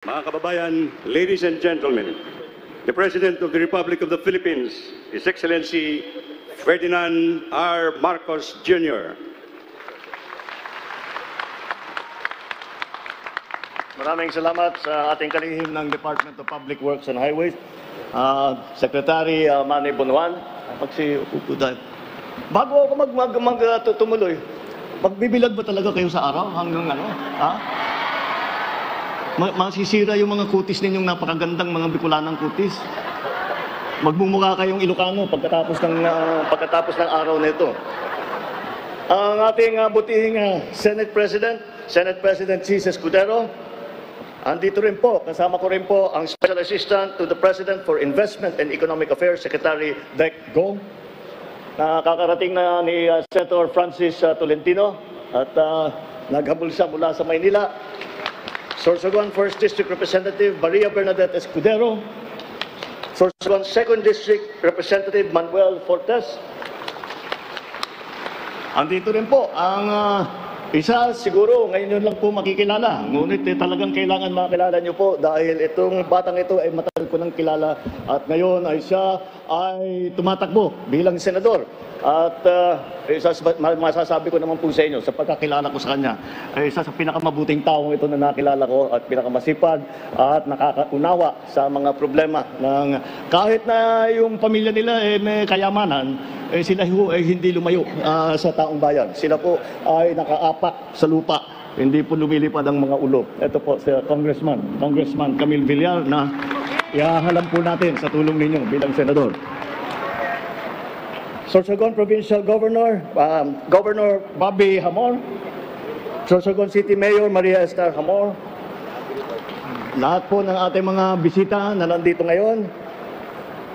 Mga kababayan, ladies and gentlemen, the President of the Republic of the Philippines, His Excellency Ferdinand R. Marcos Jr. Maraming salamat sa ating kalihim ng Department of Public Works and Highways, Secretary Manny Bonuan. Bago ako tumuloy, magbibilag ba talaga kayo sa araw hanggang ano? Ha? Masisira yung mga kutis ninyong napakagandang mga Bicolanang kutis. Magmumukha kayong Ilocano pagkatapos ng araw na ito. Ang ating butihing Senate President Chis Escudero, andito rin po, kasama ko rin po ang Special Assistant to the President for Investment and Economic Affairs, Secretary Dec Go. Nakakarating na ni Senator Francis Tolentino at naghabol siya mula sa Maynila. Sorsogon 1st District Representative Maria Bernadette Escudero. Sorsogon 2nd District Representative Manuel Fortes. Andito rin po ang isa siguro, ngayon yun lang po makikilala. Ngunit talagang kailangan makilala nyo po dahil itong batang ito ay matagal ko nang kilala at ngayon ay siya ay tumatakbo bilang senador. At masasabi ko naman po sa inyo, sa pagkakilala ko sa kanya, ay isa sa pinakamabuting taong ito na nakilala ko at pinakamasipag at nakakaunawa sa mga problema ng kahit na yung pamilya nila ay may kayamanan, sila ay hindi lumayo sa taong bayan. Sila po ay nakaapak sa lupa, hindi po lumilipad ang mga ulo. Ito po si Congressman Camille Villar na ihahalam po natin sa tulong ninyo bilang senador. Sorsogon Provincial Governor, Governor Bobby Hamor, Sorsogon City Mayor Maria Esther Hamor, lahat po ng ating mga bisita na nandito ngayon,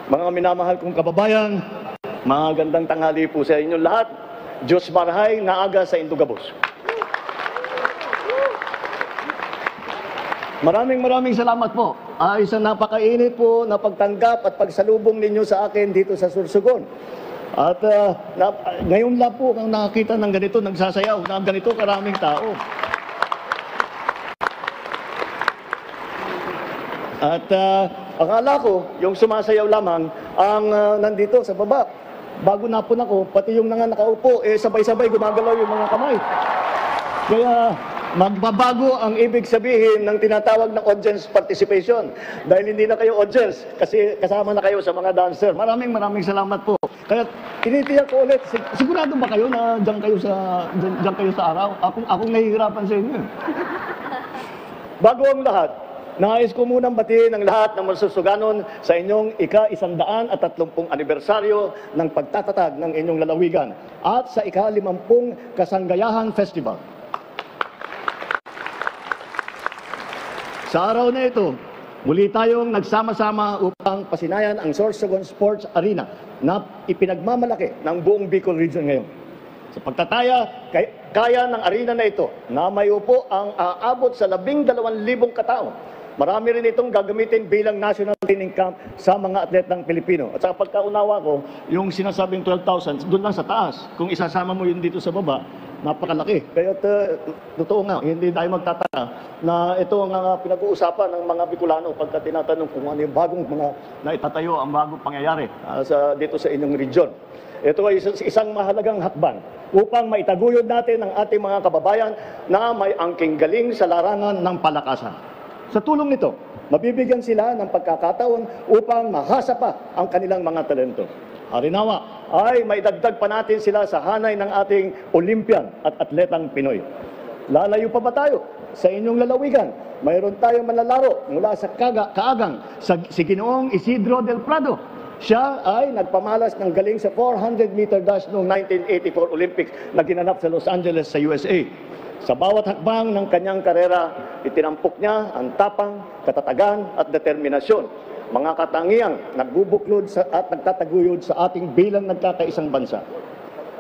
mga minamahal kong kababayan, magandang tanghali po sa inyo lahat. Diyos Marahay na aga sa Indugabos. Maraming salamat po. Ay sa napakainit po na pagtanggap at pagsalubong ninyo sa akin dito sa Sorsogon. At ngayon lang po kung nakakita ng ganito, nagsasayaw na ganito karaming tao. At akala ko, yung sumasayaw lamang ang nandito sa baba. Bago napun ako, pati yung nakaupo, sabay-sabay gumagalaw yung mga kamay. Kaya magbabago ang ibig sabihin ng tinatawag na audience participation. Dahil hindi na kayo audience, kasi kasama na kayo sa mga dancer. Maraming salamat po. Kaya tinitiyak ko ulit, sigurado ba kayo na diyan kayo sa araw? Akong nahihirapan sa inyo. Bago ang lahat, nais ko munang batiin ang lahat ng masusuganon sa inyong ika-130 anibersaryo ng pagtatatag ng inyong lalawigan at sa ika-50 Kasanggayahan Festival. Sa araw na ito, muli tayong nagsama-sama upang pasinayan ang Sorsogon Sports Arena na ipinagmamalaki ng buong Bicol Region ngayon. Sa pagtataya, kaya ng arena na ito na may upo ang aabot sa 12,000 katao. Marami rin itong gagamitin bilang national training camp sa mga atletang Pilipino. At sa pagkaunawa ko, yung sinasabing 12,000, doon lang sa taas. Kung isasama mo yun dito sa baba, napakalaki. Kaya totoo nga, hindi tayo magtataka na ito ang pinag-uusapan ng mga Bicolano pagka tinatanong kung ano yung bagong mga naitatayo, ang bagong pangyayari dito sa inyong region. Ito ay isang mahalagang hakbang upang maitaguyod natin ang ating mga kababayan na may angking galing sa larangan ng palakasan. Sa tulong nito, mabibigyan sila ng pagkakataon upang mahasa pa ang kanilang mga talento. Harinawa ay maidagdag pa natin sila sa hanay ng ating Olympian at atletang Pinoy. Lalayo pa ba tayo sa inyong lalawigan? Mayroon tayong manlalaro mula sa kaagang si Ginoong Isidro del Prado. Siya ay nagpamalas ng galing sa 400-meter dash noong 1984 Olympics na ginanap sa Los Angeles sa USA. Sa bawat hakbang ng kanyang karera, itinampok niya ang tapang, katatagan at determinasyon. Mga katangiang nagbubuklod at nagtataguyod sa ating bilang nagkakaisang bansa.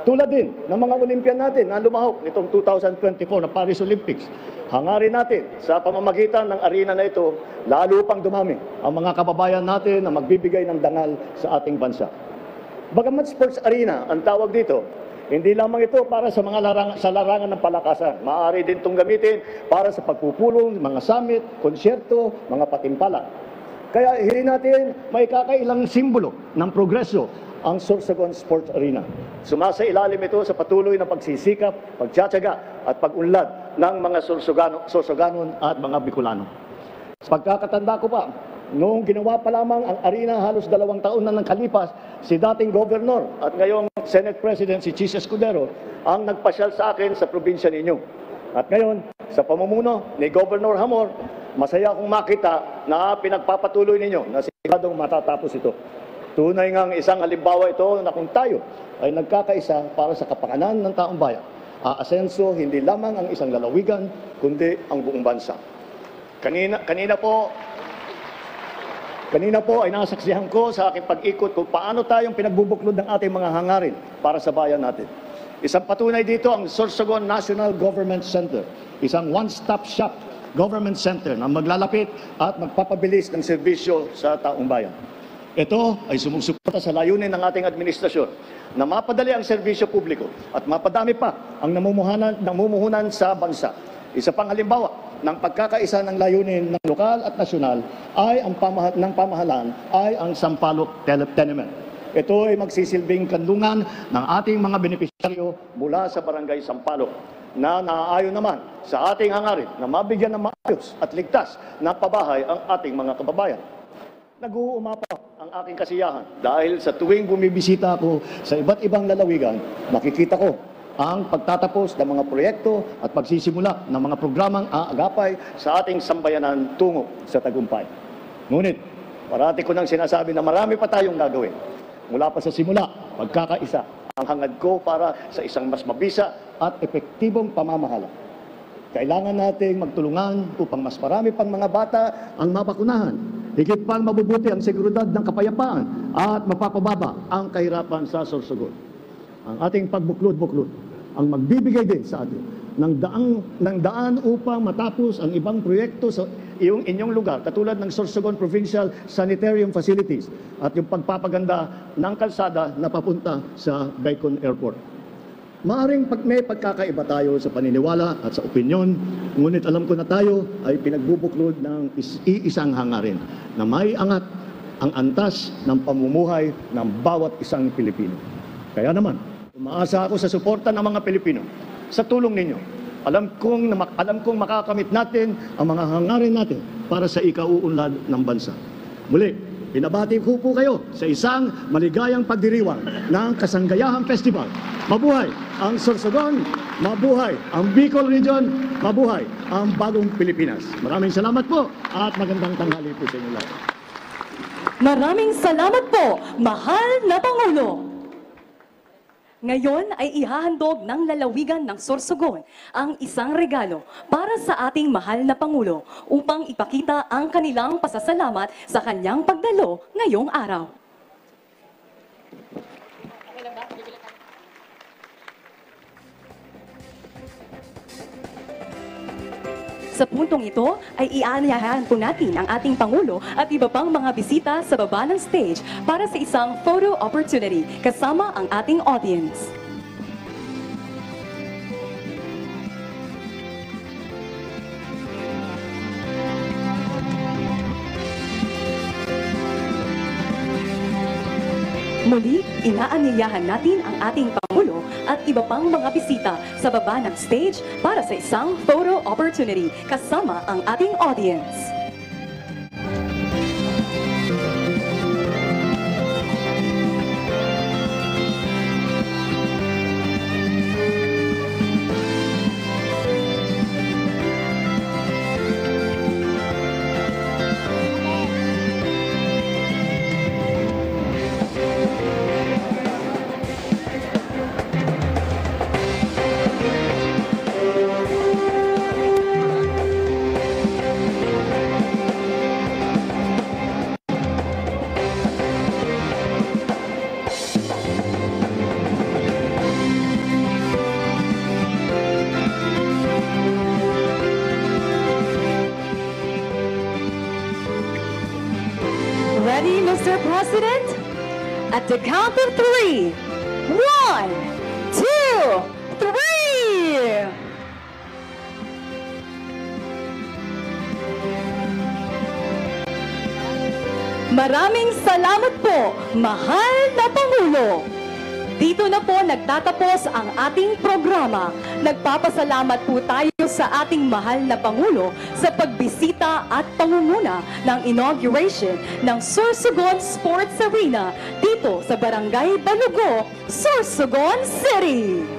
Tulad din ng mga Olympian natin na lumahok nitong 2024 na Paris Olympics. Hangarin natin sa pamamagitan ng arena na ito, lalo pang dumami ang mga kababayan natin na magbibigay ng dangal sa ating bansa. Bagamat sports arena ang tawag dito, Hindi lamang ito para sa mga larangan ng palakasan. Maaari din itong gamitin para sa pagpupulong, mga summit, konsyerto, mga patimpala. Kaya hindi natin may kakailang simbolo ng progreso ang Sorsogon Sports Arena. Sumasailalim ito sa patuloy na pagsisikap, pagtsatsaga at pag-unlad ng mga Sorsoganon at mga Bicolano. Sa pagkakatanda ko pa, noong ginawa pa lamang ang arena halos 2 taon na nang kalipas, si dating Governor at ngayong Senate President si Chis Escudero ang nagpasyal sa akin sa probinsya ninyo. At ngayon, sa pamumuno ni Governor Hamor, masaya akong makita na pinagpapatuloy ninyo na siguradong matatapos ito. Tunay ngang isang halimbawa ito na kung tayo ay nagkakaisa para sa kapakanan ng taong bayan, aasenso hindi lamang ang isang lalawigan, kundi ang buong bansa. Kanina po ay nasaksihan ko sa aking pag-ikot kung paano tayong pinagbubuklod ng ating mga hangarin para sa bayan natin. Isang patunay dito ang Sorsogon National Government Center, isang one-stop shop government center na maglalapit at magpapabilis ng serbisyo sa taong bayan. Ito ay sumusuporta sa layunin ng ating administrasyon na mapadali ang serbisyo publiko at mapadami pa ang namumuhunan sa bansa. Isa pang halimbawa ng pagkakaisa ng layunin ng lokal at nasyonal ay ang pamahalaan ay ang Sampaloc Tenement. Ito ay magsisilbing kanlungan ng ating mga benepisyaryo mula sa Barangay Sampaloc na naaayon naman sa ating hangarin na mabigyan ng maayos at ligtas na pabahay ang ating mga kababayan. Nag-uumapaw ang aking kasiyahan dahil sa tuwing bumibisita ako sa iba't ibang lalawigan, makikita ko ang pagtatapos ng mga proyekto at pagsisimula ng mga programang aagapay sa ating sambayanan tungo sa tagumpay. Ngunit, parati ko nang sinasabi na marami pa tayong gagawin. Mula pa sa simula, pagkakaisa, ang hangad ko para sa isang mas mabisa at epektibong pamamahala. Kailangan nating magtulungan upang mas marami pang mga bata ang mabakunahan. Higit pang mabubuti ang seguridad ng kapayapaan at mapapababa ang kahirapan sa Sorsogon. Ang ating pagbuklod-buklod ang magbibigay din sa atin ng daan upang matapos ang ibang proyekto sa inyong lugar, katulad ng Sorsogon Provincial Sanitarium Facilities at yung pagpapaganda ng kalsada na papunta sa Bacon Airport. Maaring may pagkakaiba tayo sa paniniwala at sa opinyon, ngunit alam ko na tayo ay pinagbubuklod ng iisang hangarin na may angat ang antas ng pamumuhay ng bawat isang Pilipino. Kaya naman, umaasa ako sa suporta ng mga Pilipino. Sa tulong ninyo, alam kong makakamit natin ang mga hangarin natin para sa ikauunlad ng bansa. Muli, pinabati ko po kayo sa isang maligayang pagdiriwang ng Kasanggayahan Festival. Mabuhay ang Sorsogon, mabuhay ang Bicol Region, mabuhay ang bagong Pilipinas. Maraming salamat po at magandang tanghali po sa inyo lahat. Maraming salamat po, mahal na Pangulo. Ngayon ay ihahandog ng lalawigan ng Sorsogon ang isang regalo para sa ating mahal na Pangulo upang ipakita ang kanilang pasasalamat sa kanyang pagdalo ngayong araw. Sa puntong ito ay iaanyahan po natin ang ating Pangulo at iba pang mga bisita sa baba ng stage para sa isang photo opportunity kasama ang ating audience. Muli, inaanyayahan natin ang ating Pangulo at iba pang mga bisita sa baba ng stage para sa isang photo opportunity kasama ang ating audience. Ready, Mr. President? At the count of 3. 1, 2, 3! Maraming salamat po, mahal na Pangulo. Dito na po nagtatapos ang ating programa. Nagpapasalamat po tayo sa ating mahal na Pangulo sa pagbisita at pangunguna ng inauguration ng Sorsogon Sports Arena dito sa Barangay Balugo, Sorsogon City.